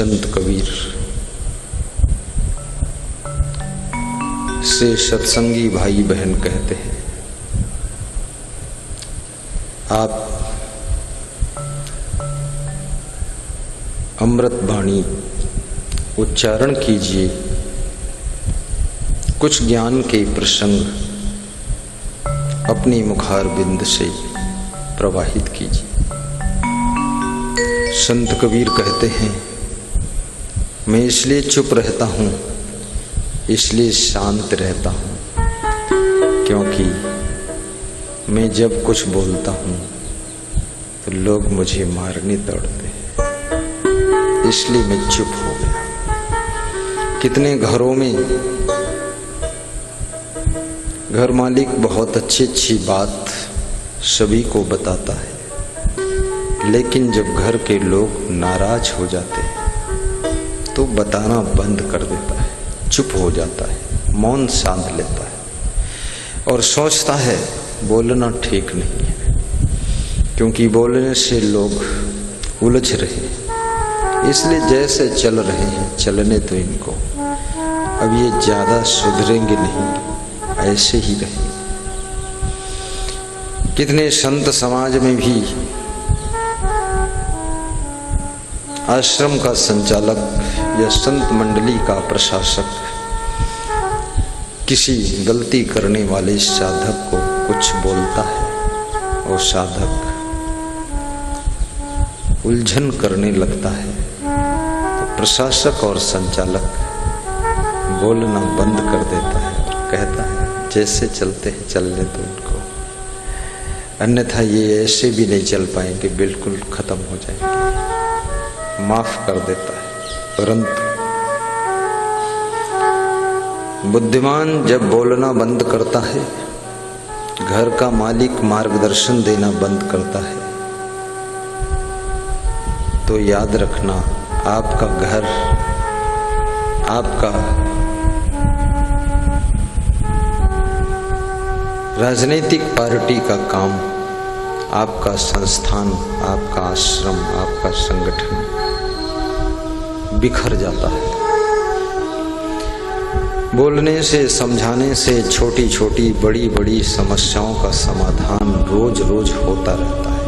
संत कबीर से सत्संगी भाई बहन कहते हैं, आप अमृत वाणी उच्चारण कीजिए, कुछ ज्ञान के प्रसंग अपनी मुखार बिंद से प्रवाहित कीजिए। संत कबीर कहते हैं, मैं इसलिए चुप रहता हूँ, इसलिए शांत रहता हूँ, क्योंकि मैं जब कुछ बोलता हूँ तो लोग मुझे मारने दौड़ते हैं, इसलिए मैं चुप हो गया। कितने घरों में घर मालिक बहुत अच्छी अच्छी बात सभी को बताता है, लेकिन जब घर के लोग नाराज हो जाते हैं तो बताना बंद कर देता है, चुप हो जाता है, मौन साध लेता है और सोचता है बोलना ठीक नहीं है, क्योंकि बोलने से लोग उलझ रहे हैं, इसलिए जैसे चल रहे हैं चलने तो इनको, अब ये ज्यादा सुधरेंगे नहीं, ऐसे ही रहेंगे। कितने संत समाज में भी आश्रम का संचालक या संत मंडली का प्रशासक किसी गलती करने वाले साधक को कुछ बोलता है और साधक उलझन करने लगता है, तो प्रशासक और संचालक बोलना बंद कर देता है और कहता है जैसे चलते हैं चलने दो उनको, अन्यथा ये ऐसे भी नहीं चल पाएंगे, बिल्कुल खत्म हो जाएंगे, माफ कर देता है। परंतु बुद्धिमान जब बोलना बंद करता है, घर का मालिक मार्गदर्शन देना बंद करता है, तो याद रखना आपका घर, आपका राजनीतिक पार्टी का काम, आपका संस्थान, आपका आश्रम, आपका संगठन बिखर जाता है। बोलने से, समझाने से छोटी छोटी बड़ी बड़ी समस्याओं का समाधान रोज रोज होता रहता है।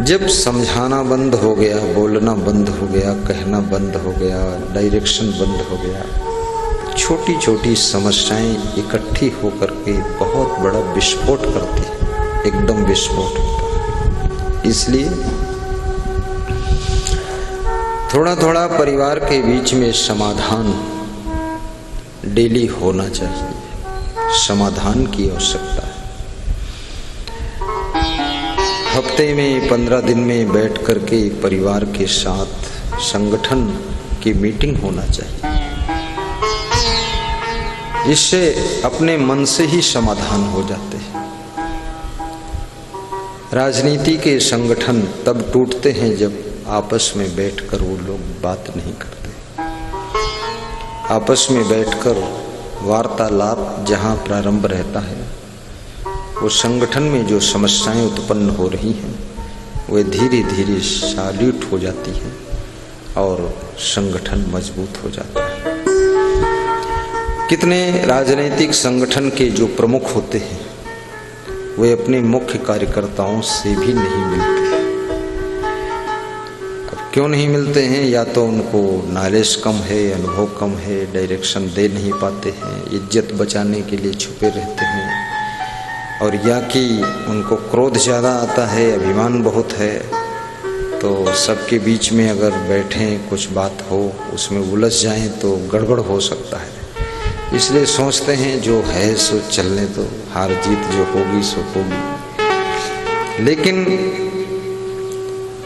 जब समझाना बंद हो गया, बोलना बंद हो गया, कहना बंद हो गया, डायरेक्शन बंद हो गया, छोटी छोटी समस्याएं इकट्ठी होकर के बहुत बड़ा विस्फोट करती है, एकदम विस्फोट होता है। इसलिए थोड़ा थोड़ा परिवार के बीच में समाधान डेली होना चाहिए, समाधान की आवश्यकता है। हफ्ते में 15 दिन में बैठ करके परिवार के साथ संगठन की मीटिंग होना चाहिए, इससे अपने मन से ही समाधान हो जाते हैं। राजनीति के संगठन तब टूटते हैं जब आपस में बैठकर वो लोग बात नहीं करते। आपस में बैठकर वार्तालाप जहाँ प्रारंभ रहता है, वो संगठन में जो समस्याएं उत्पन्न हो रही हैं वे धीरे धीरे सॉल्यूट हो जाती हैं और संगठन मजबूत हो जाता है। कितने राजनीतिक संगठन के जो प्रमुख होते हैं वे अपने मुख्य कार्यकर्ताओं से भी नहीं मिलते। क्यों नहीं मिलते हैं? या तो उनको नॉलेज कम है, अनुभव कम है, डायरेक्शन दे नहीं पाते हैं, इज्जत बचाने के लिए छुपे रहते हैं, और या कि उनको क्रोध ज़्यादा आता है, अभिमान बहुत है, तो सबके बीच में अगर बैठें कुछ बात हो उसमें उलझ जाएं तो गड़बड़ हो सकता है, इसलिए सोचते हैं जो है सो चलने दो, हार जीत जो होगी सो होगी, लेकिन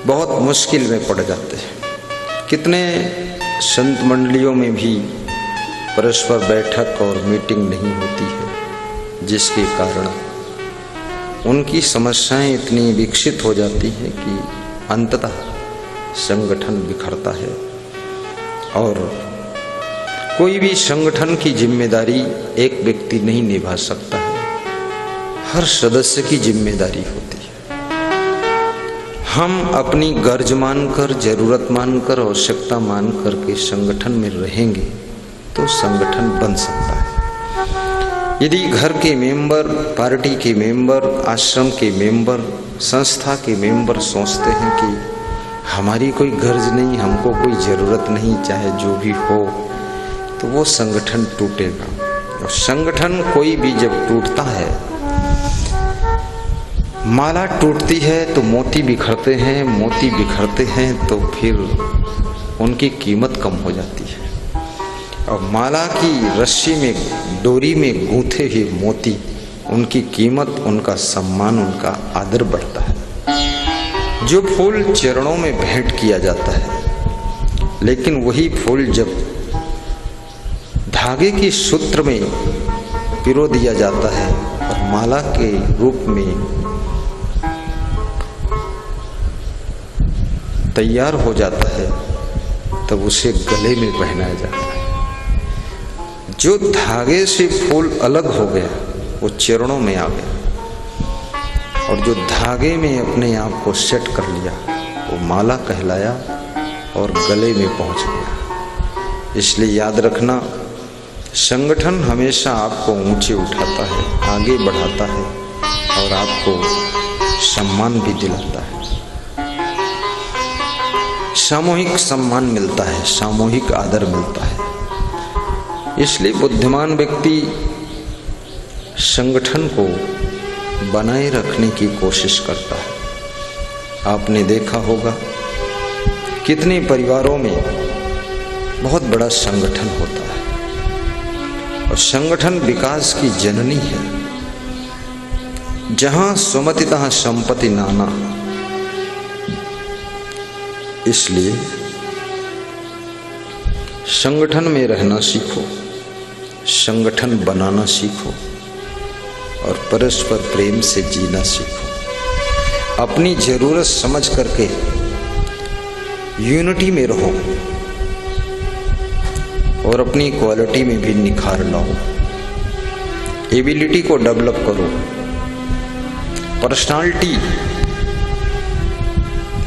बहुत मुश्किल में पड़ जाते हैं। कितने संत मंडलियों में भी परस्पर बैठक और मीटिंग नहीं होती है, जिसके कारण उनकी समस्याएं इतनी विकसित हो जाती हैं कि अंततः संगठन बिखरता है। और कोई भी संगठन की जिम्मेदारी एक व्यक्ति नहीं निभा सकता है, हर सदस्य की जिम्मेदारी होती है। हम अपनी गर्ज मानकर, जरूरत मानकर, आवश्यकता मानकर के संगठन में रहेंगे तो संगठन बन सकता है। यदि घर के मेंबर, पार्टी के मेंबर, आश्रम के मेंबर, संस्था के मेंबर सोचते हैं कि हमारी कोई गर्ज नहीं, हमको कोई ज़रूरत नहीं, चाहे जो भी हो, तो वो संगठन टूटेगा। और संगठन कोई भी जब टूटता है, माला टूटती है तो मोती बिखरते हैं, मोती बिखरते हैं तो फिर उनकी कीमत कम हो जाती है। और माला की रस्सी में, डोरी में गूंथे हुए मोती, उनकी कीमत, उनका सम्मान, उनका आदर बढ़ता है। जो फूल चरणों में भेंट किया जाता है, लेकिन वही फूल जब धागे की सूत्र में पिरो दिया जाता है और माला के रूप में तैयार हो जाता है, तब उसे गले में पहनाया जाता है। जो धागे से फूल अलग हो गया वो चरणों में आ गया, और जो धागे में अपने आप को सेट कर लिया वो माला कहलाया और गले में पहुंच गया। इसलिए याद रखना, संगठन हमेशा आपको ऊंचे उठाता है, आगे बढ़ाता है और आपको सम्मान भी दिलाता है। सामूहिक सम्मान मिलता है, सामूहिक आदर मिलता है। इसलिए बुद्धिमान व्यक्ति संगठन को बनाए रखने की कोशिश करता है। आपने देखा होगा कितने परिवारों में बहुत बड़ा संगठन होता है, और संगठन विकास की जननी है। जहां सुमति तहां संपत्ति नाना। इसलिए संगठन में रहना सीखो, संगठन बनाना सीखो और परस्पर प्रेम से जीना सीखो। अपनी जरूरत समझ करके यूनिटी में रहो और अपनी क्वालिटी में भी निखार लाओ। एबिलिटी को डेवलप करो, पर्सनालिटी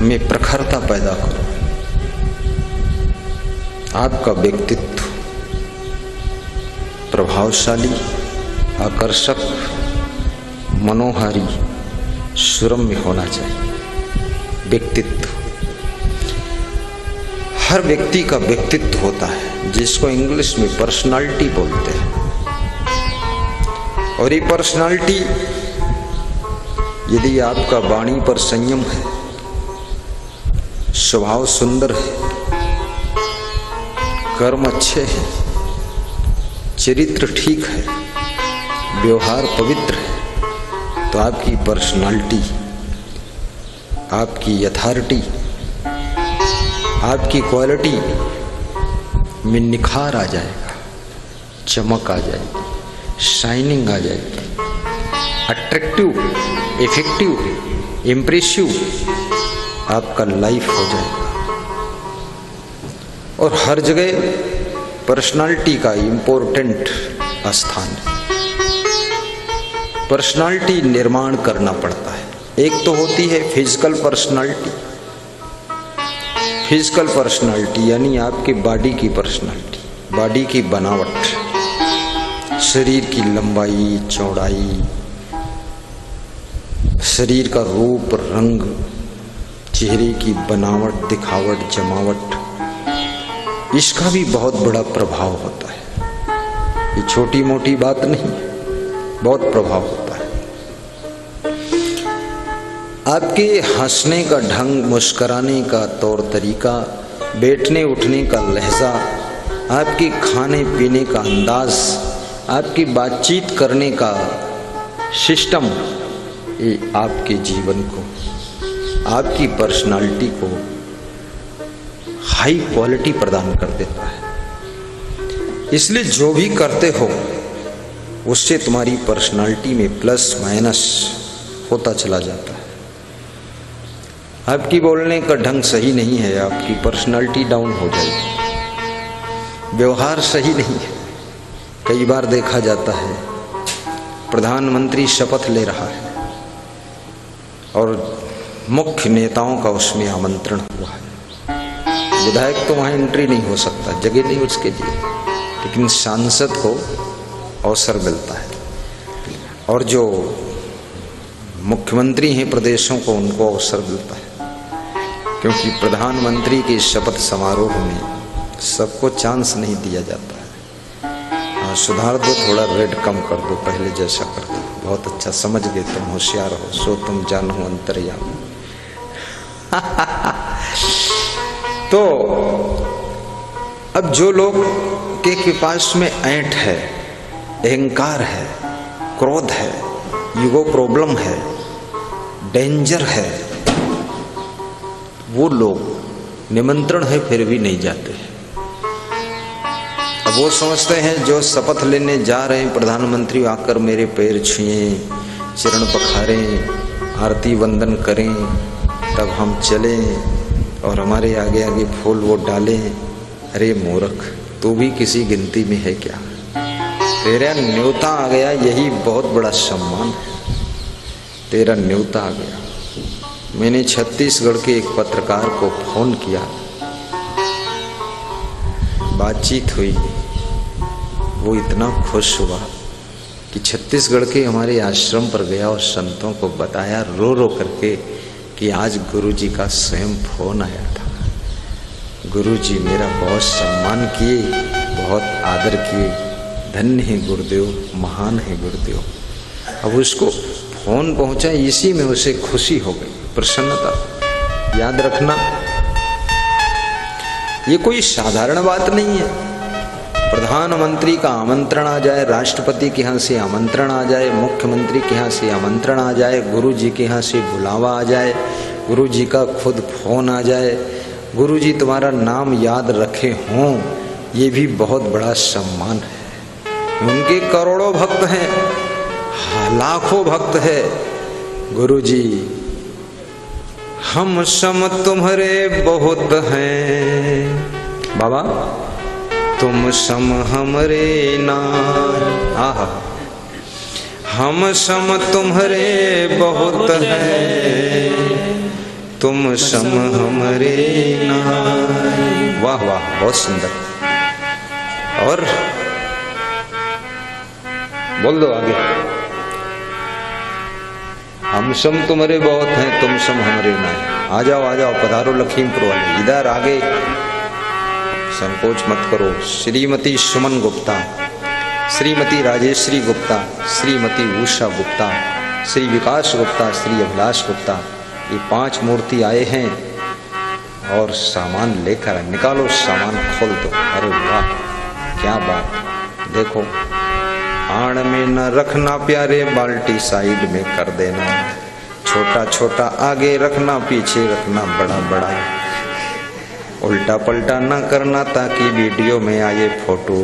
में प्रखरता पैदा करो। आपका व्यक्तित्व प्रभावशाली, आकर्षक, मनोहारी, सुरम्य होना चाहिए। व्यक्तित्व, हर व्यक्ति का व्यक्तित्व होता है, जिसको इंग्लिश में पर्सनालिटी बोलते हैं। और ये पर्सनालिटी, यदि आपका वाणी पर संयम है, स्वभाव सुंदर है, कर्म अच्छे हैं, चरित्र ठीक है, व्यवहार पवित्र है, तो आपकी पर्सनालिटी, आपकी यथार्थी, आपकी क्वालिटी में निखार आ जाएगा, चमक आ जाएगी, शाइनिंग आ जाएगी, अट्रैक्टिव, इफेक्टिव, इम्प्रेसिव आपका लाइफ हो जाएगा। और हर जगह पर्सनालिटी का इम्पोर्टेंट स्थान है। पर्सनालिटी निर्माण करना पड़ता है। एक तो होती है फिजिकल पर्सनालिटी। फिजिकल पर्सनालिटी यानी आपके बॉडी की पर्सनालिटी, बॉडी की बनावट, शरीर की लंबाई, चौड़ाई, शरीर का रूप, रंग, चेहरे की बनावट, दिखावट, जमावट, इसका भी बहुत बड़ा प्रभाव होता है। ये छोटी मोटी बात नहीं, बहुत प्रभाव होता है। आपके हंसने का ढंग, मुस्कुराने का तौर तरीका, बैठने उठने का लहजा, आपके खाने पीने का अंदाज, आपकी बातचीत करने का सिस्टम, ये आपके जीवन को, आपकी पर्सनालिटी को हाई क्वालिटी प्रदान कर देता है। इसलिए जो भी करते हो उससे तुम्हारी पर्सनालिटी में प्लस माइनस होता चला जाता है। आपकी बोलने का ढंग सही नहीं है, आपकी पर्सनालिटी डाउन हो जाएगी। व्यवहार सही नहीं है। कई बार देखा जाता है प्रधानमंत्री शपथ ले रहा है और मुख्य नेताओं का उसमें आमंत्रण हुआ है। विधायक तो वहाँ एंट्री नहीं हो सकता, जगह नहीं उसके लिए, लेकिन सांसद को अवसर मिलता है। और जो मुख्यमंत्री हैं प्रदेशों को, उनको अवसर मिलता है, क्योंकि प्रधानमंत्री के शपथ समारोह में सबको चांस नहीं दिया जाता है। सुधार दो, थोड़ा रेट कम कर दो, पहले जैसा कर दो। बहुत अच्छा, समझ गए तुम, होशियार हो, सो तुम जानो अंतर्यामी। तो अब जो लोग के पास में ऐंठ है, अहंकार है, क्रोध है, ईगो प्रॉब्लम है, डेंजर है, वो लोग निमंत्रण है फिर भी नहीं जाते हैं। अब वो समझते हैं जो शपथ लेने जा रहे हैं प्रधानमंत्री, आकर मेरे पैर छुएं, चरण पखारें, आरती वंदन करें, तब हम चलें और हमारे आगे आगे फूल वो डालें। अरे मूर्ख, तू भी किसी गिनती में है क्या? तेरा न्योता आ गया, यही बहुत बड़ा सम्मान है। तेरा न्योता आ गया। मैंने छत्तीसगढ़ के एक पत्रकार को फोन किया, बातचीत हुई, वो इतना खुश हुआ कि छत्तीसगढ़ के हमारे आश्रम पर गया और संतों को बताया रो रो करके कि आज गुरुजी का स्वयं फोन आया था। गुरुजी मेरा बहुत सम्मान किए, बहुत आदर किए, धन्य है गुरुदेव, महान है गुरुदेव। अब उसको फोन पहुंचा, इसी में उसे खुशी हो गई, प्रसन्नता। याद रखना, ये कोई साधारण बात नहीं है। प्रधानमंत्री का आमंत्रण आ जाए, राष्ट्रपति के यहाँ से आमंत्रण आ जाए, मुख्यमंत्री के यहाँ से आमंत्रण आ जाए, गुरुजी के यहाँ से बुलावा आ जाए, गुरुजी का खुद फोन आ जाए, गुरुजी तुम्हारा नाम याद रखे हों, ये भी बहुत बड़ा सम्मान है। उनके करोड़ों भक्त हैं, लाखों भक्त है। गुरुजी हम सम तुम्हारे बहुत हैं, बाबा तुम सम हमरे नाय। आहा, हम सम तुम्हारे बहुत हैं, तुम सम हमरे नाय। वाह वाह, बहुत सुंदर। और बोल दो आगे, हम सम तुम्हारे बहुत हैं, तुम सम हमरे नाय। आ जाओ पधारो लखीमपुर वाले, इधर आगे, संकोच मत करो। श्रीमती सुमन गुप्ता, श्रीमती राजेश्वरी गुप्ता, श्रीमती उषा गुप्ता, श्री विकास गुप्ता, श्री अभिलाष गुप्ता, ये 5 मूर्ति आए हैं और सामान लेकर निकालो, सामान खोल दो। अरे वाह क्या बात। देखो, आड़ में न रखना प्यारे, बाल्टी साइड में कर देना, छोटा छोटा आगे रखना, पीछे रखना बड़ा बड़ा, उल्टा पलटा न करना ताकि वीडियो में आए फोटो।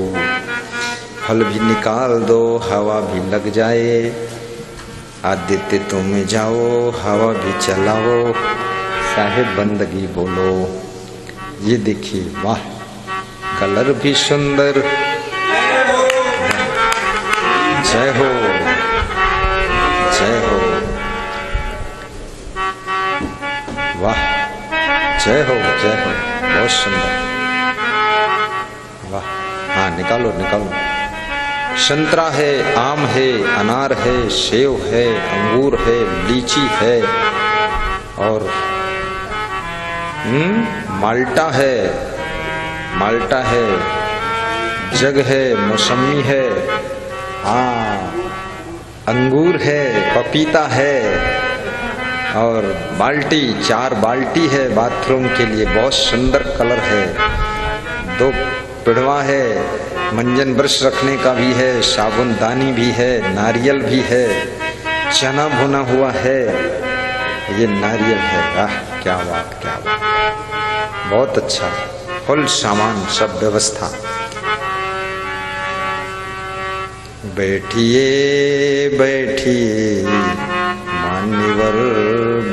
फल भी निकाल दो, हवा भी लग जाए, आदित्य तुम जाओ, हवा भी चलाओ, साहेब बंदगी बोलो। ये देखिए, वाह, कलर भी सुंदर। जय हो, जय हो, वाह, जय हो, जय हो, बहुत सुंदर, वाह। हाँ, निकालो निकालो। संतरा है, आम है, अनार है, सेव है, अंगूर है, लीची है, और माल्टा है, माल्टा है, जग है, मौसमी है, हाँ, अंगूर है, पपीता है, और बाल्टी, 4 बाल्टी है बाथरूम के लिए, बहुत सुंदर कलर है। 2 पिड़वा है, मंजन ब्रश रखने का भी है, साबुनदानी भी है, नारियल भी है, चना भुना हुआ है, ये नारियल है। आह क्या बात, क्या बात, बहुत अच्छा, फुल सामान, सब व्यवस्था। बैठिए बैठिए मान्यवर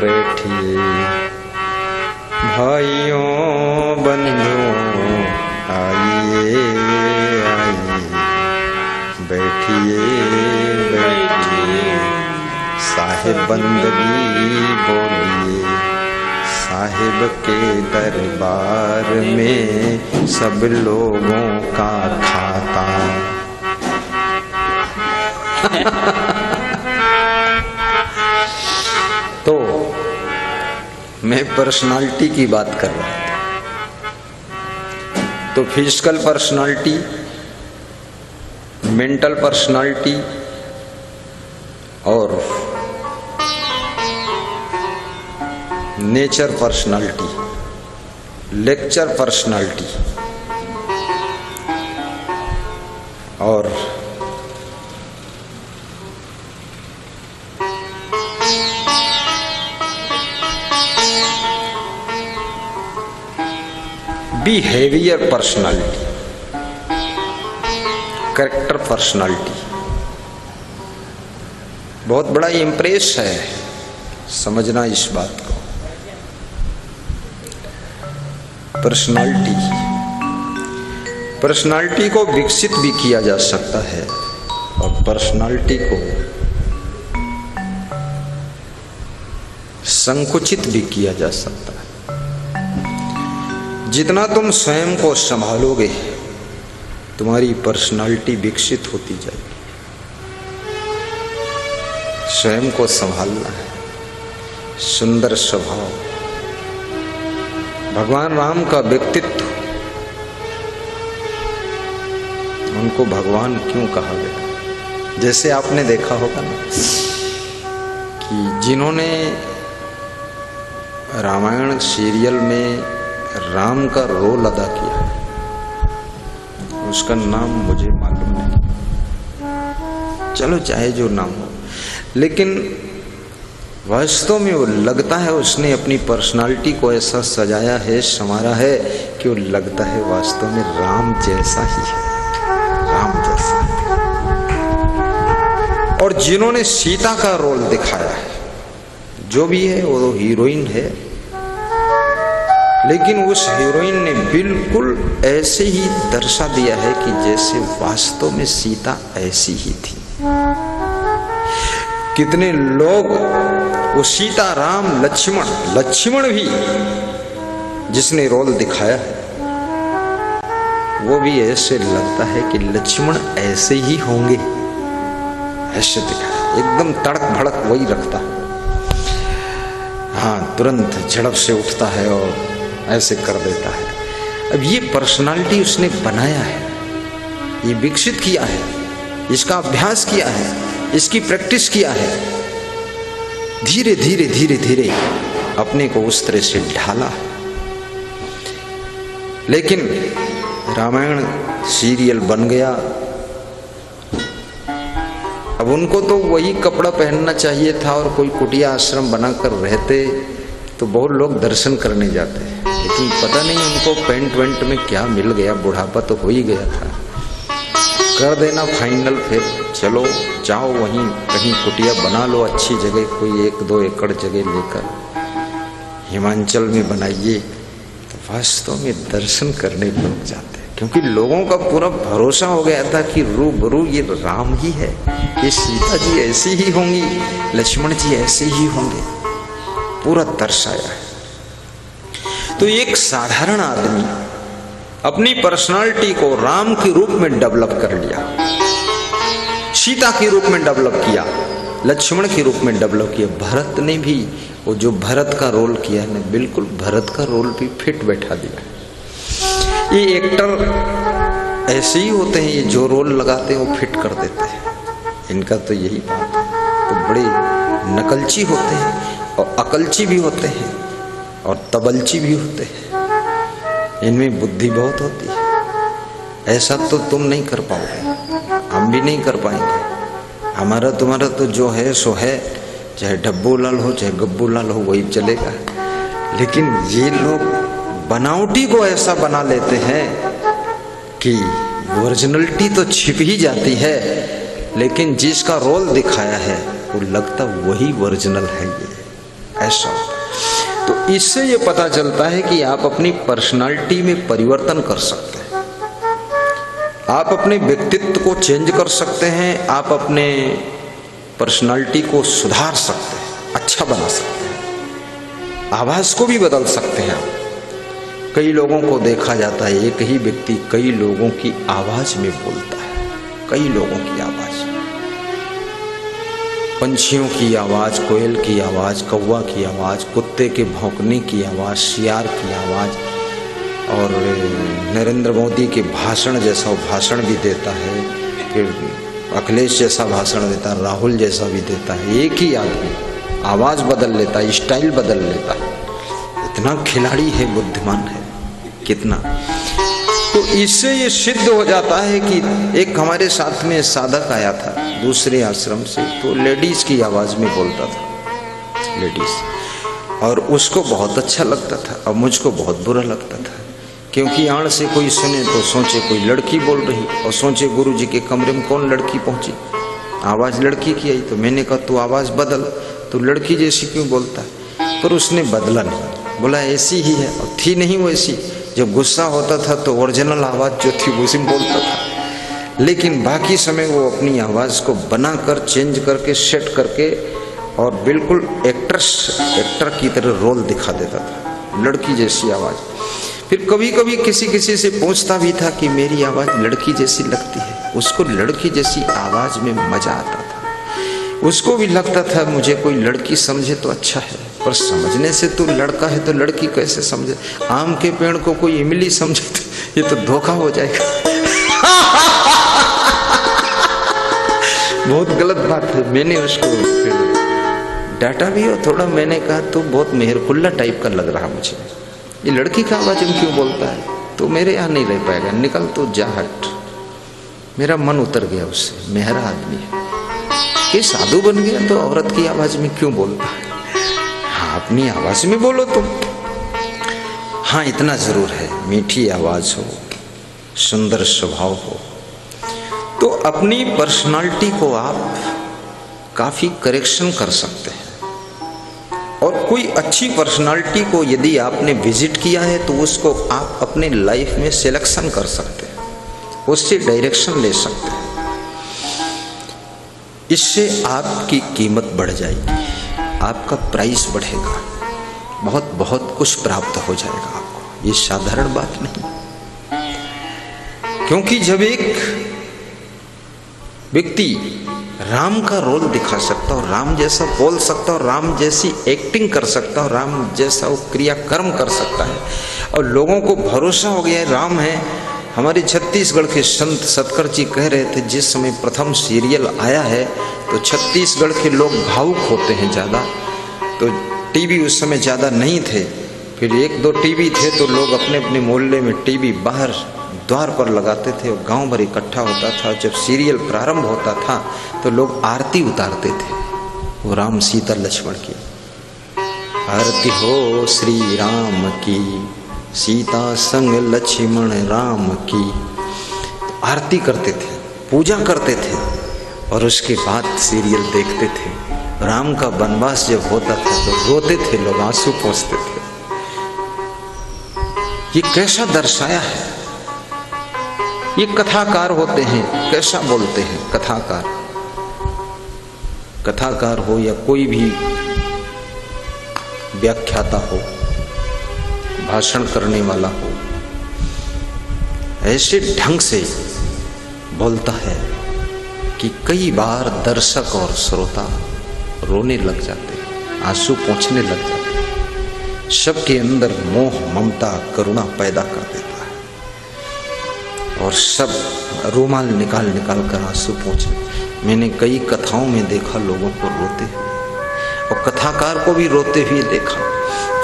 बैठिए, भाइयों बंधुओं आइए आइए, बैठिए बैठिए, साहिब साहिब बंदगी बोलिए, साहिब के दरबार में सब लोगों का खाता। तो मैं पर्सनालिटी की बात कर रहा था। तो फिजिकल पर्सनालिटी, मेंटल पर्सनालिटी और नेचर पर्सनालिटी, लेक्चर पर्सनालिटी और बिहेवियर पर्सनालिटी, कैरेक्टर पर्सनालिटी। बहुत बड़ा इम्प्रेस है, समझना इस बात को। पर्सनालिटी को विकसित भी किया जा सकता है और पर्सनालिटी को संकुचित भी किया जा सकता है। जितना तुम स्वयं को संभालोगे, तुम्हारी पर्सनालिटी विकसित होती जाएगी। स्वयं को संभालना है, सुंदर स्वभाव। भगवान राम का व्यक्तित्व, उनको भगवान क्यों कहा गया? जैसे आपने देखा होगा ना कि जिन्होंने रामायण सीरियल में राम का रोल अदा किया, उसका नाम मुझे मालूम नहीं, चलो चाहे जो नाम हो, लेकिन वास्तव में वो लगता है उसने अपनी पर्सनालिटी को ऐसा सजाया है, संवारा है कि वो लगता है वास्तव में राम जैसा ही है, राम जैसा। और जिन्होंने सीता का रोल दिखाया है, जो भी है वो तो हीरोइन है, लेकिन उस हीरोइन ने बिल्कुल ऐसे ही दर्शा दिया है कि जैसे वास्तव में सीता ऐसी ही थी। कितने लोग वो सीता, राम, लक्ष्मण भी जिसने रोल दिखाया है, वो भी ऐसे लगता है कि लक्ष्मण ऐसे ही होंगे, ऐसे दिखाया, एकदम तड़क भड़क वही रखता है। हाँ, तुरंत झड़प से उठता है और ऐसे कर देता है। अब ये पर्सनालिटी उसने बनाया है, ये विकसित किया है, इसका अभ्यास किया है, इसकी प्रैक्टिस किया है, धीरे धीरे धीरे धीरे अपने को उस तरह से ढाला। लेकिन रामायण सीरियल बन गया, अब उनको तो वही कपड़ा पहनना चाहिए था और कोई कुटिया आश्रम बनाकर रहते तो बहुत लोग दर्शन करने जाते, लेकिन पता नहीं उनको पेंट वेंट में क्या मिल गया, बुढ़ापा तो हो ही गया था। कर देना फाइनल, फिर चलो जाओ वहीं कहीं कुटिया बना लो, अच्छी जगह कोई 1-2 एकड़ जगह लेकर हिमाचल में बनाइए। तो वास्तव में दर्शन करने लोग जाते, क्योंकि लोगों का पूरा भरोसा हो गया था कि रूबरू ये राम ही है, ये सीता जी ऐसी ही होंगी, लक्ष्मण जी ऐसे ही होंगे, पूरा दर्शाया है। तो एक साधारण आदमी अपनी पर्सनालिटी को राम के रूप में डेवलप कर लिया, सीता के रूप में डेवलप किया, लक्ष्मण के रूप में डेवलप किया। भरत ने भी वो जो भरत का रोल किया है, बिल्कुल भरत का रोल भी फिट बैठा दिया। ये एक्टर ऐसे ही होते हैं, ये जो रोल लगाते हैं वो फिट कर देते हैं, इनका तो यही बात है। तो बड़े नकलची होते हैं और अकलची भी होते हैं और तबलची भी होते हैं, इनमें बुद्धि बहुत होती है। ऐसा तो तुम नहीं कर पाओगे, हम भी नहीं कर पाएंगे। हमारा तुम्हारा तो जो है सो है, चाहे डब्बू लाल हो चाहे गब्बू लाल हो, वही चलेगा। लेकिन ये लोग बनावटी को ऐसा बना लेते हैं कि ओरिजिनलिटी तो छिप ही जाती है, लेकिन जिसका रोल दिखाया है वो लगता वही ओरिजिनल है। ये ऐसा तो इससे ये पता चलता है कि आप अपनी पर्सनालिटी में परिवर्तन कर सकते हैं, आप अपने व्यक्तित्व को चेंज कर सकते हैं, आप अपने पर्सनालिटी को सुधार सकते हैं, अच्छा बना सकते हैं, आवाज को भी बदल सकते हैं आप। कई लोगों को देखा जाता है एक ही व्यक्ति कई लोगों की आवाज में बोलता है, कई लोगों की आवाज, पंछियों की आवाज, कोयल की आवाज, कौवा की आवाज, कुत्ते के भौंकने की आवाज, सियार की आवाज, और नरेंद्र मोदी के भाषण जैसा वो भाषण भी देता है, फिर अखिलेश जैसा भाषण देता है, राहुल जैसा भी देता है। एक ही आदमी आवाज बदल लेता है, स्टाइल बदल लेता है। इतना खिलाड़ी है, बुद्धिमान है कितना। तो इससे ये सिद्ध हो जाता है कि एक हमारे साथ में साधक आया था दूसरे आश्रम से, तो लेडीज की आवाज में बोलता था, लेडीज, और उसको बहुत अच्छा लगता था और मुझको बहुत बुरा लगता था, क्योंकि आड़ से कोई सुने तो सोचे कोई लड़की बोल रही, और सोचे गुरुजी के कमरे में कौन लड़की पहुंची, आवाज लड़की की आई। तो मैंने कहा तू आवाज बदल, तू लड़की जैसी क्यों बोलता है? पर उसने बदला नहीं, बोला ऐसी ही है, और थी नहीं वो ऐसी। जब गुस्सा होता था तो ओरिजिनल आवाज जो थी उसी में बोलता था, लेकिन बाकी समय वो अपनी आवाज को बनाकर चेंज करके सेट करके और बिल्कुल एक्टर की तरह रोल दिखा देता था, लड़की जैसी आवाज। फिर कभी कभी किसी किसी से पूछता भी था कि मेरी आवाज लड़की जैसी लगती है, उसको लड़की जैसी आवाज में मजा आता था। उसको भी लगता था मुझे कोई लड़की समझे तो अच्छा है, पर समझने से तू लड़का है तो लड़की कैसे समझे? आम के पेड़ को कोई इमली समझे तो ये तो धोखा हो जाएगा। बहुत गलत बात है। मैंने उसको डांटा भी हो थोड़ा, मैंने कहा तू बहुत मेहरकुल्ला टाइप का लग रहा मुझे, ये लड़की का आवाज में क्यों बोलता है? तो मेरे यहाँ नहीं रह पाएगा, निकल तो जा हट। मेरा मन उतर गया उससे, मेहरा आदमी है कि साधु बन गया तो औरत की आवाज में क्यों बोलता है? हाँ अपनी आवाज में बोलो तुम। हाँ इतना जरूर है, मीठी आवाज हो, सुंदर स्वभाव हो, तो अपनी पर्सनालिटी को आप काफी करेक्शन कर सकते हैं। और कोई अच्छी पर्सनालिटी को यदि आपने विजिट किया है तो उसको आप अपने लाइफ में सिलेक्शन कर सकते हैं, उससे डायरेक्शन ले सकते हैं। इससे आपकी कीमत बढ़ जाएगी, आपका प्राइस बढ़ेगा, बहुत बहुत कुछ प्राप्त हो जाएगा आपको। ये साधारण बात नहीं, क्योंकि जब एक व्यक्ति राम का रोल दिखा सकता और राम जैसा बोल सकता और राम जैसी एक्टिंग कर सकता और राम जैसा वो क्रियाकर्म कर सकता है, और लोगों को भरोसा हो गया है राम है। हमारे छत्तीसगढ़ के संत सतकर जी कह रहे थे जिस समय प्रथम सीरियल आया है तो छत्तीसगढ़ के लोग भावुक होते हैं ज़्यादा, तो टीवी उस समय ज़्यादा नहीं थे, फिर एक दो टीवी थे तो लोग अपने अपने मोहल्ले में टीवी बाहर द्वार पर लगाते थे और गांव भर इकट्ठा होता था। जब सीरियल प्रारंभ होता था तो लोग आरती उतारते थे, वो राम सीता लक्ष्मण की आरती हो श्री राम की, सीता संग लक्ष्मण राम की, आरती करते थे, पूजा करते थे, और उसके बाद सीरियल देखते थे। राम का वनवास जब होता था तो रोते थे लोग, आंसू पोंछते थे। ये कैसा दर्शाया है? ये कथाकार होते हैं, कैसा बोलते हैं कथाकार। कथाकार हो या कोई भी व्याख्याता हो, भाषण करने वाला हो, ऐसे ढंग से बोलता है कि कई बार दर्शक और श्रोता रोने लग जाते हैं, आंसू पोंछने लग जाते हैं। सबके अंदर मोह ममता करुणा पैदा कर देता है और सब रूमाल निकाल निकाल कर आंसू पोंछने। मैंने कई कथाओं में देखा लोगों को रोते हुए, और कथाकार को भी रोते हुए देखा,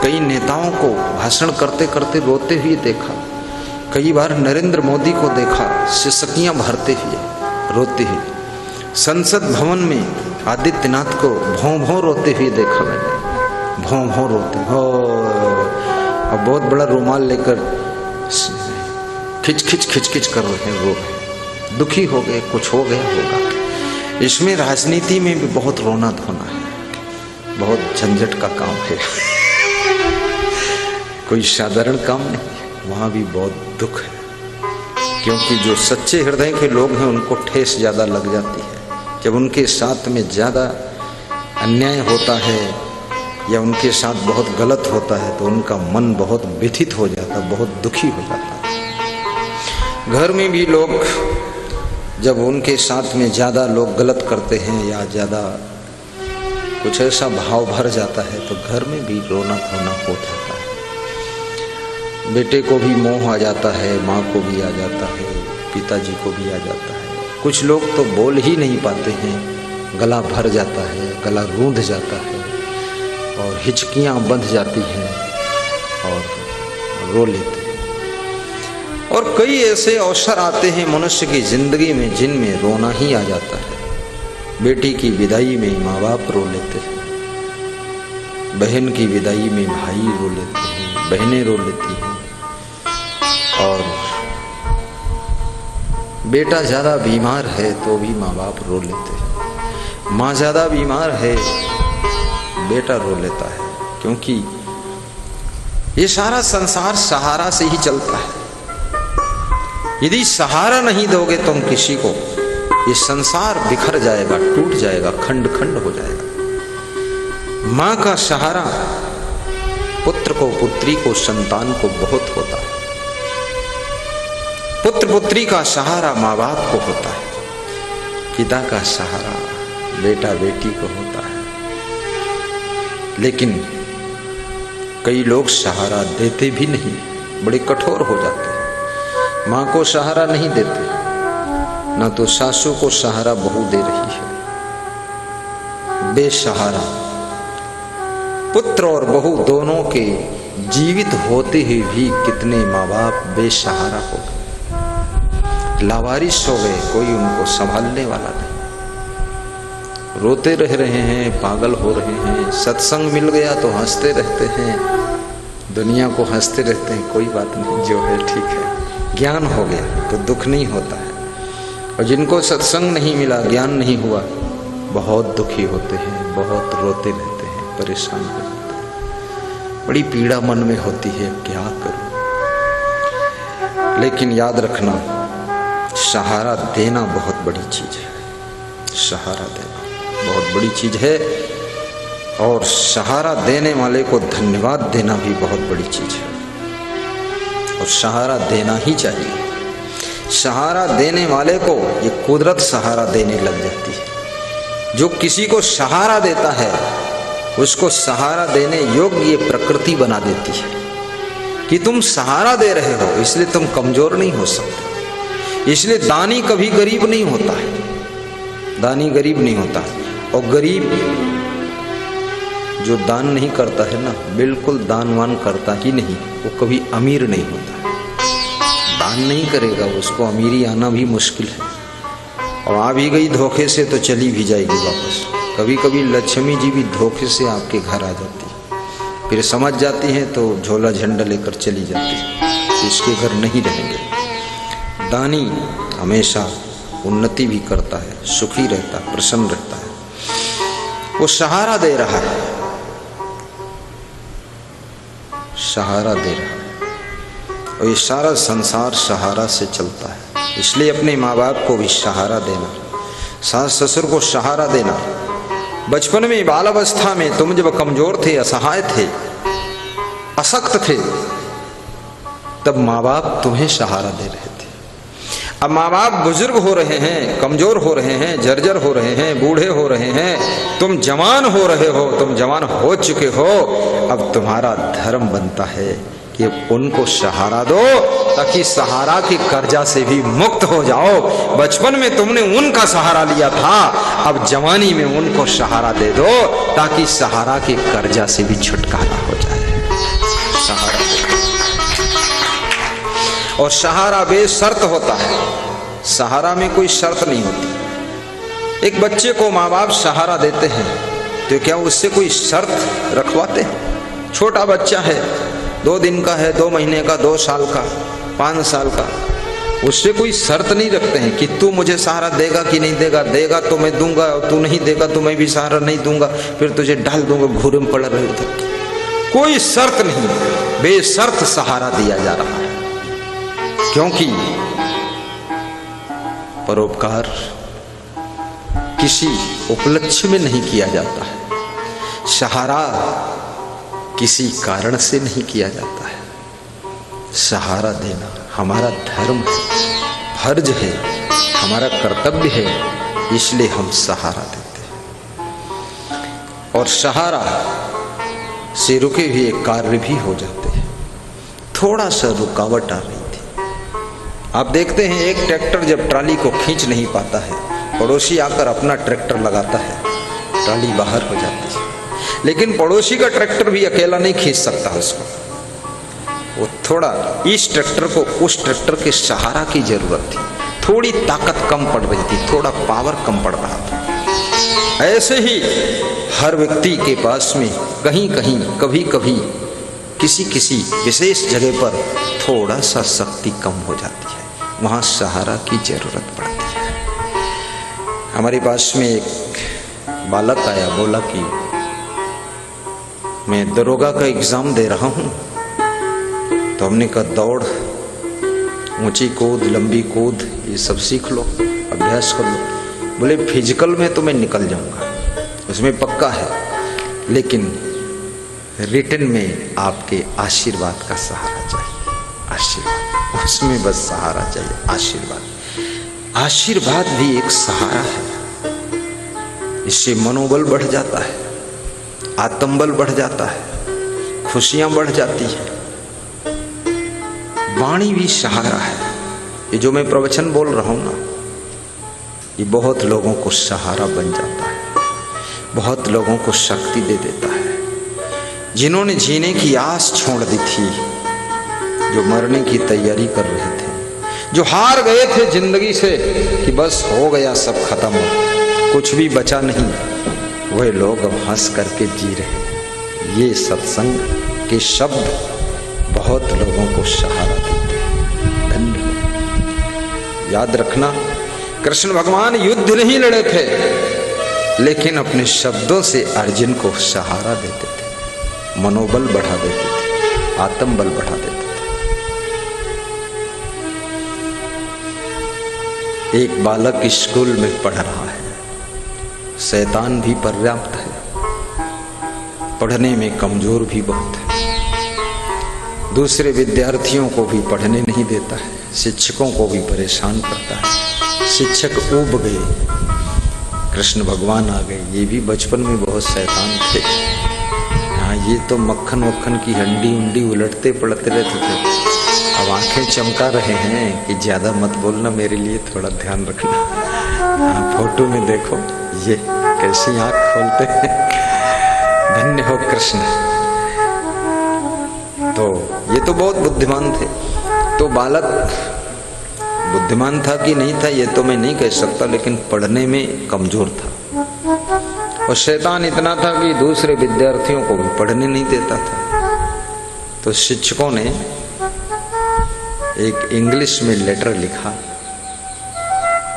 कई नेताओं को भाषण करते करते रोते हुए देखा, कई बार नरेंद्र मोदी को देखा सिसकियां भरते हुए रोते हुए, संसद भवन में आदित्यनाथ को भौं भौं रोते हुए देखा मैंने, भौं भौं रोते हो, और बहुत बड़ा रुमाल लेकर खिच खिच खिच खिच कर रहे हैं, रो रहे, दुखी हो गए, कुछ हो गया होगा। इसमें राजनीति में भी बहुत रोना धोना है, बहुत झंझट का काम है, कोई साधारण काम नहीं, वहां भी बहुत दुख है, क्योंकि जो सच्चे हृदय के लोग हैं उनको ठेस ज्यादा लग जाती है जब उनके साथ में ज़्यादा अन्याय होता है या उनके साथ बहुत गलत होता है तो उनका मन बहुत व्यथित हो जाता, बहुत दुखी हो जाता है। घर में भी लोग जब उनके साथ में ज़्यादा लोग गलत करते हैं या ज़्यादा कुछ ऐसा भाव भर जाता है तो घर में भी रोना धोना हो जाता है। बेटे को भी मोह आ जाता है, माँ को भी आ जाता है, पिताजी को भी आ जाता है। कुछ लोग तो बोल ही नहीं पाते हैं, गला भर जाता है, गला रूंध जाता है और हिचकियाँ बंध जाती हैं और रो लेते हैं। और कई ऐसे अवसर आते हैं मनुष्य की जिंदगी में जिनमें रोना ही आ जाता है। बेटी की विदाई में माँ बाप रो लेते हैं, बहन की विदाई में भाई रो लेते हैं, बहनें रो लेती हैं, और बेटा ज़्यादा बीमार है तो भी माँ बाप रो लेते हैं, माँ ज़्यादा बीमार है बेटा रो लेता है, क्योंकि ये सारा संसार सहारा से ही चलता है। यदि सहारा नहीं दोगे तुम किसी को, ये संसार बिखर जाएगा, टूट जाएगा, खंड खंड हो जाएगा। माँ का सहारा पुत्र को, पुत्री को, संतान को बहुत होता है। पुत्र पुत्री का सहारा माँ बाप को होता है, पिता का सहारा बेटा बेटी को होता है। लेकिन कई लोग सहारा देते भी नहीं, बड़े कठोर हो जाते हैं। माँ को सहारा नहीं देते, ना तो सासू को सहारा बहू दे रही है। बेसहारा पुत्र और बहू दोनों के जीवित होते हुए भी कितने माँ बाप बेसहारा हो गए, लावारिस हो गए, कोई उनको संभालने वाला नहीं। रोते रह रहे हैं, पागल हो रहे हैं। सत्संग मिल गया तो हंसते रहते हैं, दुनिया को हंसते रहते हैं, कोई बात नहीं, जो है ठीक है। ज्ञान हो गया तो दुख नहीं होता है। और जिनको सत्संग नहीं मिला, ज्ञान नहीं हुआ, बहुत दुखी होते हैं, बहुत रोते रहते हैं, परेशान हो जाते हैं, बड़ी पीड़ा मन में होती है, क्या करूं। लेकिन याद रखना, सहारा देना बहुत बड़ी चीज है। सहारा देना बहुत बड़ी चीज है, और सहारा देने वाले को धन्यवाद देना भी बहुत बड़ी चीज है। और सहारा देना ही चाहिए। सहारा देने वाले को ये कुदरत सहारा देने लग जाती है। जो किसी को सहारा देता है उसको सहारा देने योग्य ये प्रकृति बना देती है कि तुम सहारा दे रहे हो, इसलिए तुम कमजोर नहीं हो सकते। इसलिए दानी कभी गरीब नहीं होता है, दानी गरीब नहीं होता है। और गरीब जो दान नहीं करता है ना, बिल्कुल दानवान करता ही नहीं, वो कभी अमीर नहीं होता है। दान नहीं करेगा, उसको अमीरी आना भी मुश्किल है, और आ भी गई धोखे से तो चली भी जाएगी वापस। कभी कभी लक्ष्मी जी भी धोखे से आपके घर आ जाती है, फिर समझ जाती हैं तो झोला झंडा लेकर चली जाती है, इसके घर नहीं रहेंगे। दानी हमेशा उन्नति भी करता है, सुखी रहता है, प्रसन्न रहता है। वो सहारा दे रहा है, सहारा दे रहा है, और ये सारा संसार सहारा से चलता है। इसलिए अपने माँ बाप को भी सहारा देना, सास ससुर को सहारा देना। बचपन में, बाल अवस्था में तुम जब कमजोर थे, असहाय थे, अशक्त थे, तब माँ बाप तुम्हें सहारा दे रहे थे। अब माँ बाप बुजुर्ग हो रहे हैं, कमजोर हो रहे हैं, जर्जर हो रहे हैं, बूढ़े हो रहे हैं, तुम जवान हो रहे हो, तुम जवान हो चुके हो। अब तुम्हारा धर्म बनता है कि उनको सहारा दो, ताकि सहारा के कर्जा से भी मुक्त हो जाओ। बचपन में तुमने उनका सहारा लिया था, अब जवानी में उनको सहारा दे दो, ताकि सहारा के कर्जा से भी छुटकारा हो जाए। सहारा और सहारा बेशर्त होता है, सहारा में कोई शर्त नहीं होती। एक बच्चे को माँ बाप सहारा देते हैं तो क्या उससे कोई शर्त रखवाते हैं? छोटा बच्चा है, 2 दिन का है, 2 महीने का, 2 साल का, 5 साल का, उससे कोई शर्त नहीं रखते हैं कि तू मुझे सहारा देगा कि नहीं देगा। देगा तो मैं दूंगा, और तू नहीं देगा तो मैं भी सहारा नहीं दूंगा, फिर तुझे डाल दूंगा घूरे में पड़ा रहे उधर। कोई शर्त नहीं, बेशर्त सहारा दिया जा रहा है। क्योंकि परोपकार किसी उपलक्ष्य में नहीं किया जाता है, सहारा किसी कारण से नहीं किया जाता है। सहारा देना हमारा धर्म है, फर्ज है, हमारा कर्तव्य है, इसलिए हम सहारा देते हैं। और सहारा से रुके हुए कार्य भी हो जाते हैं। थोड़ा सा रुकावट आ रही थी। आप देखते हैं एक ट्रैक्टर जब ट्राली को खींच नहीं पाता है, पड़ोसी आकर अपना ट्रैक्टर लगाता है, ट्राली बाहर हो जाती है। लेकिन पड़ोसी का ट्रैक्टर भी अकेला नहीं खींच सकता उसको, वो थोड़ा इस ट्रैक्टर को उस ट्रैक्टर के सहारा की जरूरत थी। थोड़ी ताकत कम पड़ रही थी, थोड़ा पावर कम पड़ रहा था। ऐसे ही हर व्यक्ति के पास में कहीं कहीं कभी कभी किसी किसी विशेष जगह पर थोड़ा सा शक्ति कम हो जाती है, वहां सहारा की जरूरत पड़ती है। हमारे पास में एक बालक आया, बोला कि मैं दरोगा का एग्जाम दे रहा हूं। तो हमने कहा दौड़, ऊंची कूद, लंबी कूद, ये सब सीख लो, अभ्यास कर लो। बोले फिजिकल में तो मैं निकल जाऊंगा, उसमें पक्का है, लेकिन रिटन में आपके आशीर्वाद का सहारा चाहिए। आशीर्वाद, उसमें बस सहारा चाहिए, आशीर्वाद। आशीर्वाद भी एक सहारा है। इससे मनोबल बढ़ जाता है, आत्मबल बढ़ जाता है, खुशियां बढ़ जाती है। वाणी भी सहारा है। ये जो मैं प्रवचन बोल रहा हूं ना, ये बहुत लोगों को सहारा बन जाता है, बहुत लोगों को शक्ति दे देता है। जिन्होंने जीने की आस छोड़ दी थी, जो मरने की तैयारी कर रहे थे, जो हार गए थे जिंदगी से कि बस हो गया सब खत्म, कुछ भी बचा नहीं, वह लोग अब हंस करके जी रहे। ये सत्संग के शब्द बहुत लोगों को सहारा देते हैं। धन्य। याद रखना, कृष्ण भगवान युद्ध नहीं लड़े थे, लेकिन अपने शब्दों से अर्जुन को सहारा देते थे, मनोबल बढ़ा देते थे, आत्मबल बढ़ा देते थे। एक बालक स्कूल में पढ़ रहा है, शैतान भी पर्याप्त है, पढ़ने में कमजोर भी बहुत है, दूसरे विद्यार्थियों को भी पढ़ने नहीं देता है, शिक्षकों को भी परेशान करता है। शिक्षक ऊब गए, कृष्ण भगवान आ गए। ये भी बचपन में बहुत शैतान थे। हाँ, ये तो मक्खन वक्खन की हंडी उंडी उलटते पड़ते रहते थे। अब आंखें चमका रहे हैं कि ज्यादा मत बोलना, मेरे लिए थोड़ा ध्यान रखना। हाँ, फोटो में देखो ये कैसी आंख खोलते हैं। धन्य हो कृष्ण। तो ये तो बहुत बुद्धिमान थे। तो बालक बुद्धिमान था कि नहीं था ये तो मैं नहीं कह सकता, लेकिन पढ़ने में कमजोर था। और शैतान इतना था कि दूसरे विद्यार्थियों को भी पढ़ने नहीं देता था। तो शिक्षकों ने एक इंग्लिश में लेटर लिखा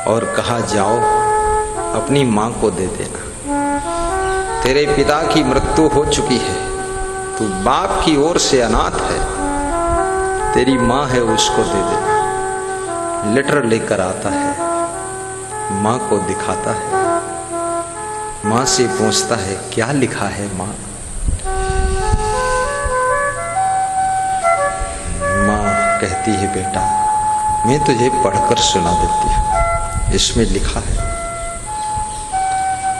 और कहा, जाओ अपनी मां को दे देना, तेरे पिता की मृत्यु हो चुकी है, तू बाप की ओर से अनाथ है, तेरी मां है उसको दे देना। लेटर लेकर आता है, मां को दिखाता है, मां से पूछता है क्या लिखा है मां? मां कहती है बेटा मैं तुझे पढ़कर सुना देती हूं। इसमें लिखा है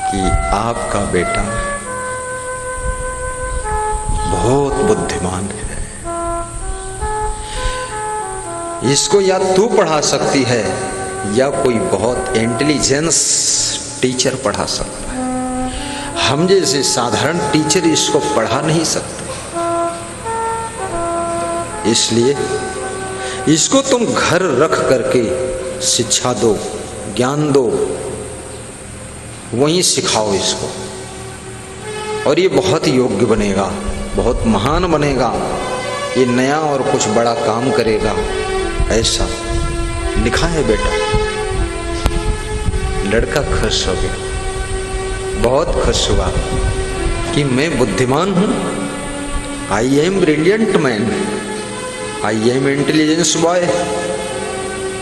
कि आपका बेटा बहुत बुद्धिमान है, इसको या तू पढ़ा सकती है या कोई बहुत इंटेलिजेंस टीचर पढ़ा सकता है। हम जैसे साधारण टीचर इसको पढ़ा नहीं सकते, इसलिए इसको तुम घर रख करके शिक्षा दो, ज्ञान दो, वहीं सिखाओ इसको, और ये बहुत योग्य बनेगा, बहुत महान बनेगा, ये नया और कुछ बड़ा काम करेगा। ऐसा लिखा है बेटा। लड़का खुश हो गया, बहुत खुश हुआ कि मैं बुद्धिमान हूं, I am brilliant man, I am intelligence boy.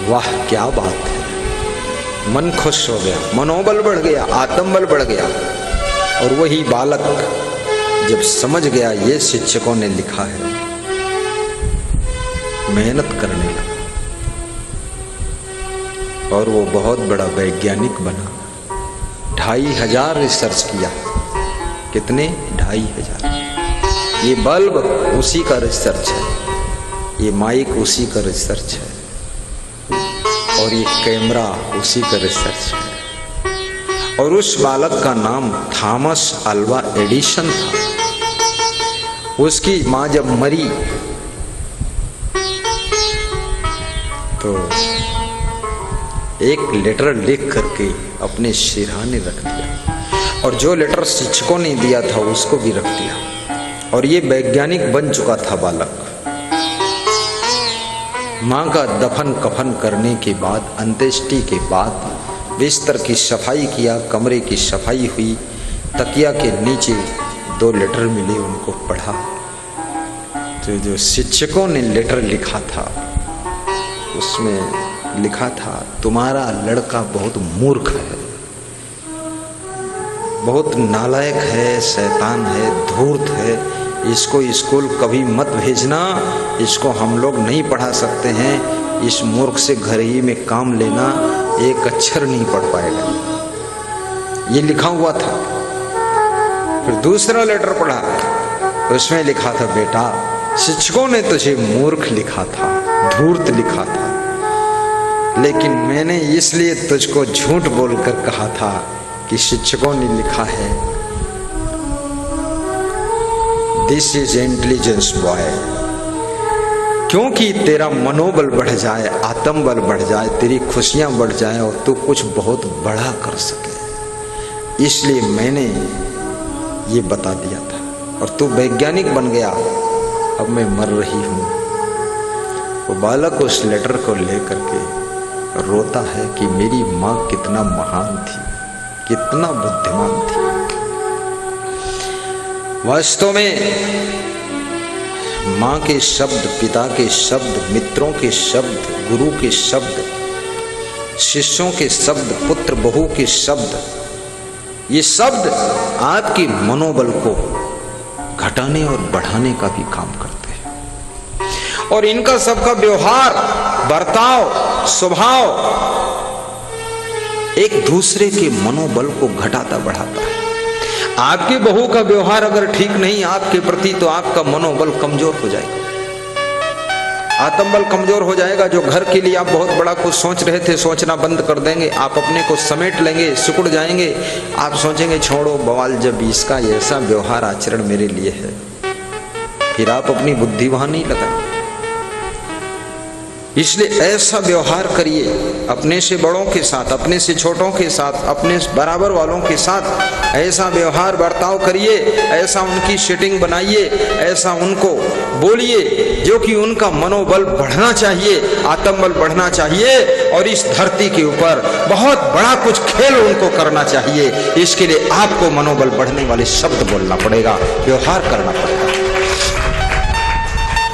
वाह क्या बात है, मन खुश हो गया, मनोबल बढ़ गया, आत्मबल बढ़ गया। और वही बालक जब समझ गया ये शिक्षकों ने लिखा है, मेहनत करने लगा और वो बहुत बड़ा वैज्ञानिक बना। 2500 रिसर्च किया। कितने? 2500। ये बल्ब उसी का रिसर्च है, ये माइक उसी का रिसर्च है, और ये कैमरा उसी का रिसर्च है। और उस बालक का नाम थॉमस अल्वा एडिसन था। उसकी माँ जब मरी तो एक लेटर लिख करके अपने सिरहाने रख दिया, और जो लेटर शिक्षकों ने दिया था उसको भी रख दिया। और ये वैज्ञानिक बन चुका था बालक। माँ का दफन कफन करने के बाद, अंत्येष्टि के बाद बिस्तर की सफाई किया, कमरे की सफाई हुई, तकिया के नीचे 2 लेटर मिले, उनको पढ़ा। तो जो शिक्षकों ने लेटर लिखा था उसमें लिखा था, तुम्हारा लड़का बहुत मूर्ख है, बहुत नालायक है, शैतान है, धूर्त है, इसको स्कूल कभी मत भेजना, इसको हम लोग नहीं पढ़ा सकते हैं, इस मूर्ख से घर ही में काम लेना, एक अक्षर नहीं पढ़ पाएगा। ये लिखा हुआ था। फिर दूसरा लेटर पढ़ा, उसमें लिखा था, बेटा शिक्षकों ने तुझे मूर्ख लिखा था, धूर्त लिखा था, लेकिन मैंने इसलिए तुझको झूठ बोलकर कहा था कि शिक्षकों ने लिखा है, दिस इज इंटेलिजेंस बॉय, क्योंकि तेरा मनोबल बढ़ जाए, आत्मबल बढ़ जाए, तेरी खुशियां बढ़ जाए और तू कुछ बहुत बड़ा कर सके, इसलिए मैंने ये बता दिया था। और तू वैज्ञानिक बन गया, अब मैं मर रही हूं। वो बालक उस लेटर को लेकर के रोता है कि मेरी माँ कितना महान थी, कितना बुद्धिमान थी। वास्तव में माँ के शब्द, पिता के शब्द, मित्रों के शब्द, गुरु के शब्द, शिष्यों के शब्द, पुत्र बहू के शब्द, ये शब्द आपके मनोबल को घटाने और बढ़ाने का भी काम करते हैं। और इनका सबका व्यवहार, बर्ताव, स्वभाव एक दूसरे के मनोबल को घटाता बढ़ाता है। आपके बहू का व्यवहार अगर ठीक नहीं आपके प्रति, तो आपका मनोबल कमजोर हो जाएगा, आत्मबल कमजोर हो जाएगा। जो घर के लिए आप बहुत बड़ा कुछ सोच रहे थे, सोचना बंद कर देंगे, आप अपने को समेट लेंगे, सिकुड़ जाएंगे, आप सोचेंगे छोड़ो बवाल, जब इसका ऐसा व्यवहार आचरण मेरे लिए है, फिर आप अपनी बुद्धि वहां नहीं लगाएंगे। इसलिए ऐसा व्यवहार करिए अपने से बड़ों के साथ, अपने से छोटों के साथ, अपने बराबर वालों के साथ ऐसा व्यवहार बर्ताव करिए, ऐसा उनकी सेटिंग बनाइए, ऐसा उनको बोलिए जो कि उनका मनोबल बढ़ना चाहिए, आत्मबल बढ़ना चाहिए, और इस धरती के ऊपर बहुत बड़ा कुछ खेल उनको करना चाहिए। इसके लिए आपको मनोबल बढ़ने वाले शब्द बोलना पड़ेगा, व्यवहार करना पड़ेगा।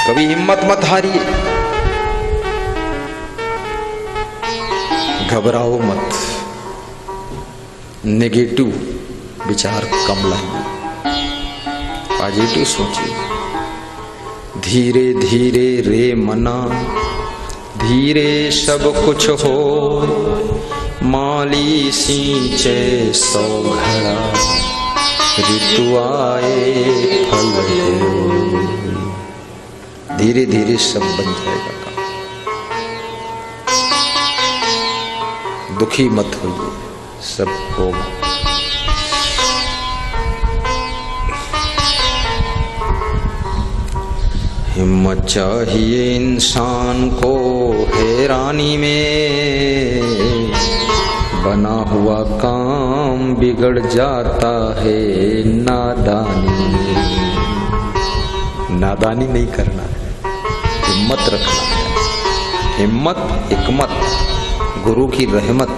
कभी हिम्मत मत हारिए, घबराओ मत, नेगेटिव विचार कम लाइए, पॉजिटिव सोचिए। धीरे धीरे रे मना, धीरे सब कुछ हो, माली सींचे 100 घड़ा, ऋतु आए फल हो। धीरे धीरे सब बन जाएगा। दुखी मत होइए, सब होगा। हिम्मत चाहिए इंसान को हैरानी में, बना हुआ काम बिगड़ जाता है नादानी में। नादानी नहीं करना है, हिम्मत रखना है। हिम्मत, हिकमत, गुरु की रहमत,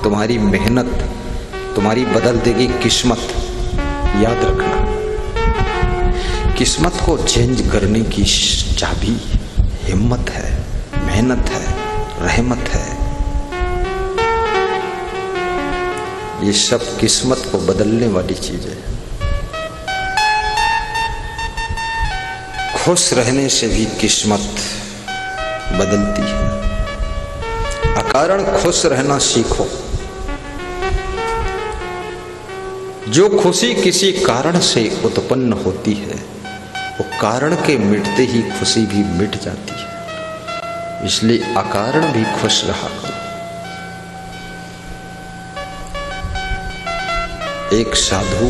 तुम्हारी मेहनत तुम्हारी बदल देगी किस्मत। याद रखना, किस्मत को चेंज करने की चाबी हिम्मत है, मेहनत है, रहमत है। ये सब किस्मत को बदलने वाली चीज है। खुश रहने से भी किस्मत बदलती है। अकारण खुश रहना सीखो। जो खुशी किसी कारण से उत्पन्न होती है, वो कारण के मिटते ही खुशी भी मिट जाती है। इसलिए अकारण भी खुश रहा करो। एक साधु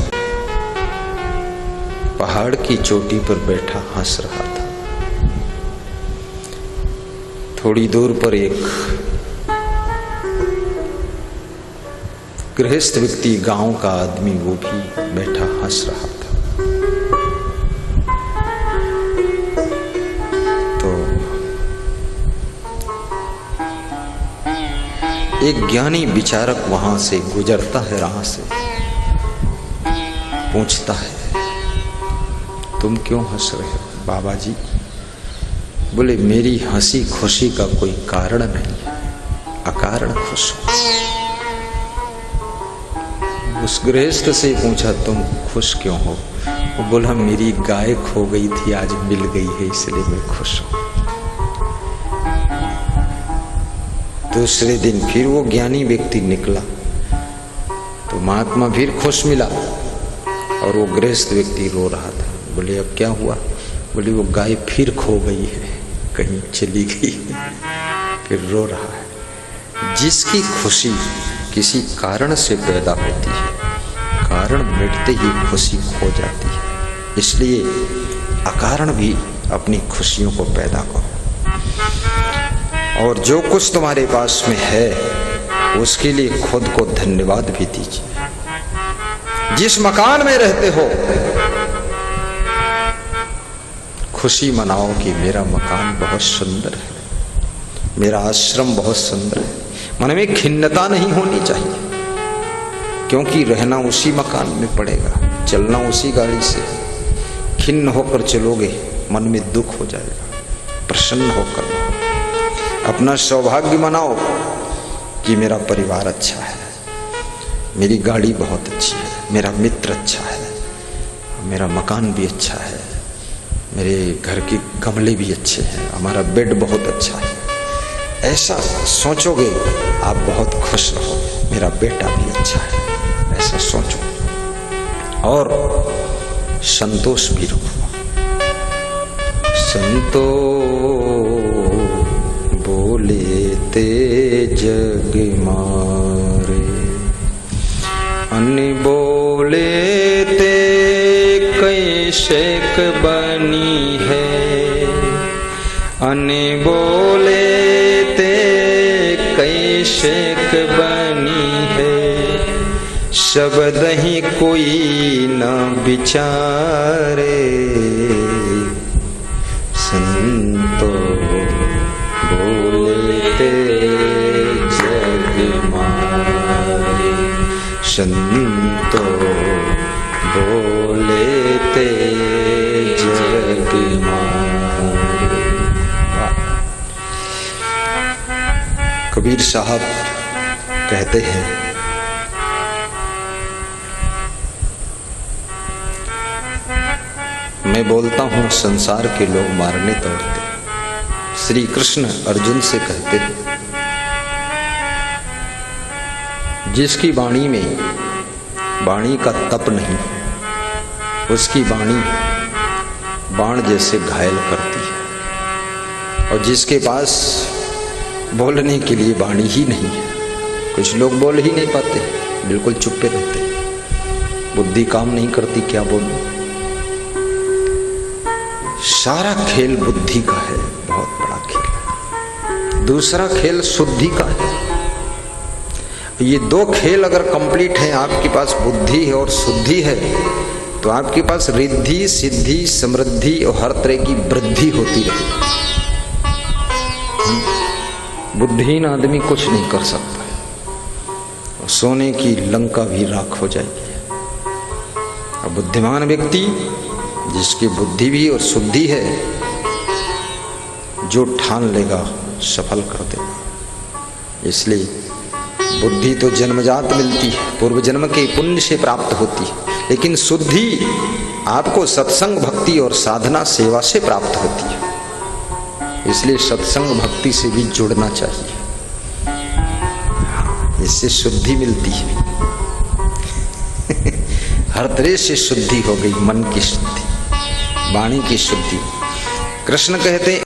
पहाड़ की चोटी पर बैठा हंस रहा था। थोड़ी दूर पर एक गृहस्थ व्यक्ति, गांव का आदमी, वो भी बैठा हंस रहा था। तो एक ज्ञानी विचारक वहां से गुजरता है, राह से पूछता है, तुम क्यों हंस रहे हो बाबा जी? बोले, मेरी हंसी खुशी का कोई कारण नहीं है, अकारण खुश हूं। उस गृहस्थ से पूछा, तुम खुश क्यों हो? वो बोला, मेरी गाय खो गई थी, आज मिल गई है, इसलिए मैं खुश हूं। दूसरे दिन फिर वो ज्ञानी व्यक्ति निकला तो महात्मा फिर खुश मिला और वो गृहस्थ व्यक्ति रो रहा था। बोले, अब क्या हुआ? बोले, वो गाय फिर खो गई है, कहीं चली गई, फिर रो रहा है। जिसकी खुशी किसी कारण से पैदा होती है, कारण मिटते ही खुशी खो जाती है। इसलिए अकारण भी अपनी खुशियों को पैदा करो। और जो कुछ तुम्हारे पास में है उसके लिए खुद को धन्यवाद भी दीजिए। जिस मकान में रहते हो खुशी मनाओ कि मेरा मकान बहुत सुंदर है, मेरा आश्रम बहुत सुंदर है। मन में खिन्नता नहीं होनी चाहिए, क्योंकि रहना उसी मकान में पड़ेगा, चलना उसी गाड़ी से। खिन्न होकर चलोगे मन में दुख हो जाएगा। प्रसन्न होकर अपना सौभाग्य मनाओ कि मेरा परिवार अच्छा है, मेरी गाड़ी बहुत अच्छी है, मेरा मित्र अच्छा है, मेरा मकान भी अच्छा है, मेरे घर के गमले भी अच्छे हैं, हमारा बेड बहुत अच्छा है। ऐसा सोचोगे आप बहुत खुश रहोगे। मेरा बेटा भी अच्छा है, ऐसा सोचो। और संतोष भी रखो। बोले ते जग मारे, अनबोले ते कैसे बनी है, अनबोले ते कैसे बनी है, शब्द ही कोई न विचारे, संतो बोले ते जग मारे, संतो बोले ते जग मारे। कबीर साहब कहते हैं, मैं बोलता हूं संसार के लोग मारने दौड़ते। श्री कृष्ण अर्जुन से कहते हैं, जिसकी वाणी में वाणी का तप नहीं, उसकी वाणी बाण जैसे घायल करती है। और जिसके पास बोलने के लिए वाणी ही नहीं है, कुछ लोग बोल ही नहीं पाते, बिल्कुल चुप्पे रहते, बुद्धि काम नहीं करती, क्या बोलूं। सारा खेल बुद्धि का है, बहुत बड़ा खेल है। दूसरा खेल शुद्धि का है। ये दो खेल अगर कंप्लीट हैं, आपके पास बुद्धि है और शुद्धि है, तो आपके पास रिद्धि सिद्धि समृद्धि और हर तरह की वृद्धि होती रहेगी। बुद्धिहीन आदमी कुछ नहीं कर सकता, सोने की लंका भी राख हो जाएगी। और बुद्धिमान व्यक्ति जिसकी बुद्धि भी और शुद्धि है, जो ठान लेगा सफल कर देगा। इसलिए बुद्धि तो जन्मजात मिलती है, पूर्व जन्म के पुण्य से प्राप्त होती है, लेकिन शुद्धि आपको सत्संग, भक्ति और साधना सेवा से प्राप्त होती है। इसलिए सत्संग भक्ति से भी जुड़ना चाहिए, इससे शुद्धि मिलती है। हर तरह से शुद्धि हो गई, मन की शुद्धि, वाणी की शुद्धि। कृष्ण कहते